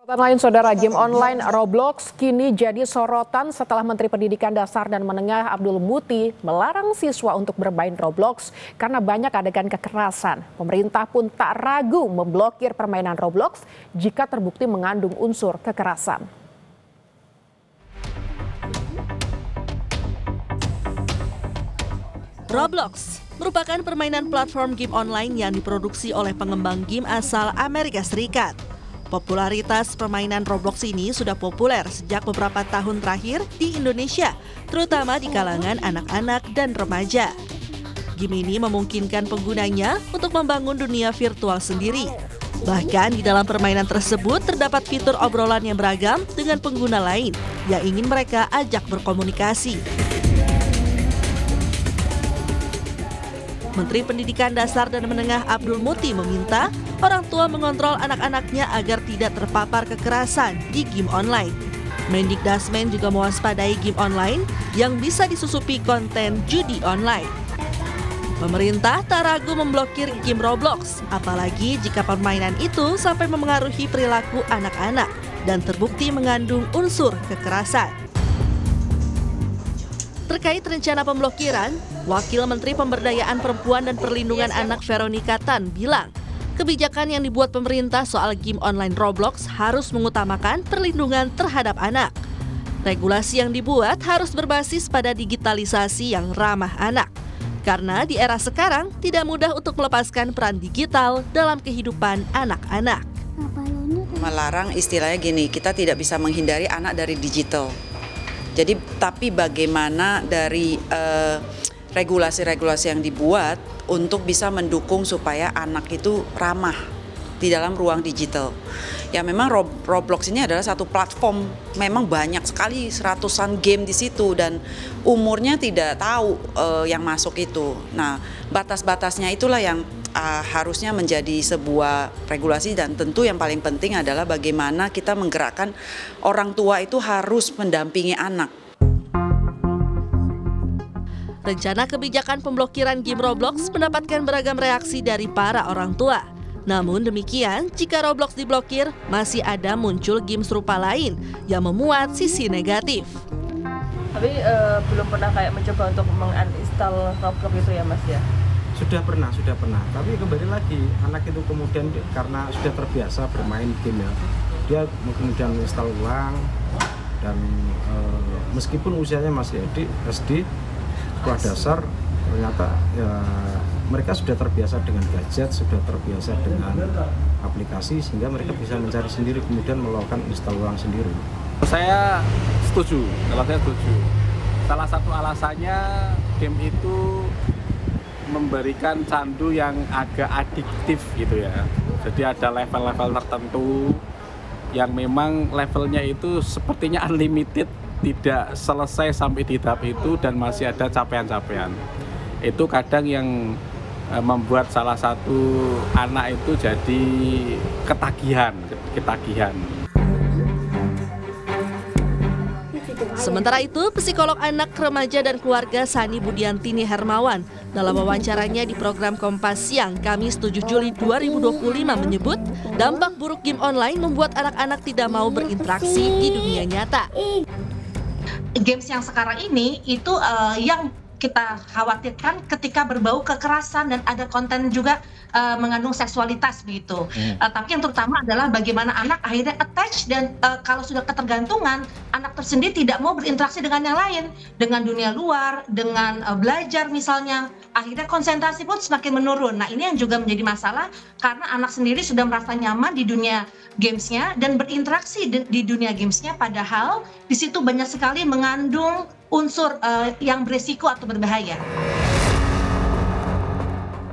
Sorotan lain, saudara, game online Roblox kini jadi sorotan setelah Menteri Pendidikan Dasar dan Menengah Abdul Muti melarang siswa untuk bermain Roblox karena banyak adegan kekerasan. Pemerintah pun tak ragu memblokir permainan Roblox jika terbukti mengandung unsur kekerasan. Roblox merupakan permainan platform game online yang diproduksi oleh pengembang game asal Amerika Serikat. Popularitas permainan Roblox ini sudah populer sejak beberapa tahun terakhir di Indonesia, terutama di kalangan anak-anak dan remaja. Game ini memungkinkan penggunanya untuk membangun dunia virtual sendiri. Bahkan di dalam permainan tersebut terdapat fitur obrolan yang beragam dengan pengguna lain yang ingin mereka ajak berkomunikasi. Menteri Pendidikan Dasar dan Menengah Abdul Muti meminta orang tua mengontrol anak-anaknya agar tidak terpapar kekerasan di game online. Mendikdasmen juga mewaspadai game online yang bisa disusupi konten judi online. Pemerintah tak ragu memblokir game Roblox, apalagi jika permainan itu sampai memengaruhi perilaku anak-anak dan terbukti mengandung unsur kekerasan. Terkait rencana pemblokiran, Wakil Menteri Pemberdayaan Perempuan dan Perlindungan Anak Veronica Tan bilang, kebijakan yang dibuat pemerintah soal game online Roblox harus mengutamakan perlindungan terhadap anak. Regulasi yang dibuat harus berbasis pada digitalisasi yang ramah anak. Karena di era sekarang tidak mudah untuk melepaskan peran digital dalam kehidupan anak-anak. Melarang istilahnya gini, kita tidak bisa menghindari anak dari digital. Jadi tapi bagaimana dari regulasi-regulasi yang dibuat untuk bisa mendukung supaya anak itu ramah di dalam ruang digital. Ya memang Roblox ini adalah satu platform, memang banyak sekali ratusan game di situ dan umurnya tidak tahu yang masuk itu. Nah batas-batasnya itulah yang harusnya menjadi sebuah regulasi dan tentu yang paling penting adalah bagaimana kita menggerakkan orang tua itu harus mendampingi anak. Rencana kebijakan pemblokiran game Roblox mendapatkan beragam reaksi dari para orang tua. Namun demikian, jika Roblox diblokir, masih ada muncul game serupa lain yang memuat sisi negatif. Tapi belum pernah kayak mencoba untuk menguninstall Roblox itu ya Mas ya? Sudah pernah. Tapi kembali lagi, anak itu kemudian karena sudah terbiasa bermain game ya, dia kemudian install ulang dan meskipun usianya masih SD, sekolah dasar, ternyata ya mereka sudah terbiasa dengan gadget, sudah terbiasa dengan aplikasi sehingga mereka bisa mencari sendiri kemudian melakukan install ulang sendiri. Saya setuju, Salah satu alasannya game itu memberikan candu yang agak adiktif gitu ya. Jadi ada level-level tertentu yang memang levelnya itu sepertinya unlimited, tidak selesai sampai di tahap itu dan masih ada capaian-capaian. Itu kadang yang membuat salah satu anak itu jadi ketagihan. Sementara itu, psikolog anak, remaja dan keluarga Sani Budiantini Hermawan dalam wawancaranya di program Kompas Siang Kamis 7 Juli 2025 menyebut dampak buruk game online membuat anak-anak tidak mau berinteraksi di dunia nyata. Games yang sekarang ini itu yang kita khawatirkan ketika berbau kekerasan dan ada konten juga mengandung seksualitas begitu. Tapi yang terutama adalah bagaimana anak akhirnya attach dan kalau sudah ketergantungan, anak tersendiri tidak mau berinteraksi dengan yang lain, dengan dunia luar, dengan belajar misalnya, akhirnya konsentrasi pun semakin menurun. Nah ini yang juga menjadi masalah karena anak sendiri sudah merasa nyaman di dunia gamesnya dan berinteraksi di dunia gamesnya, padahal di situ banyak sekali mengandung unsur yang beresiko atau berbahaya.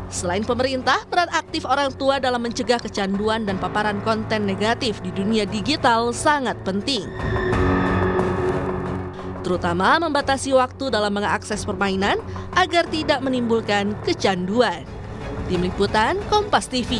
Selain pemerintah, peran aktif orang tua dalam mencegah kecanduan dan paparan konten negatif di dunia digital sangat penting. Terutama membatasi waktu dalam mengakses permainan agar tidak menimbulkan kecanduan. Tim Liputan Kompas TV.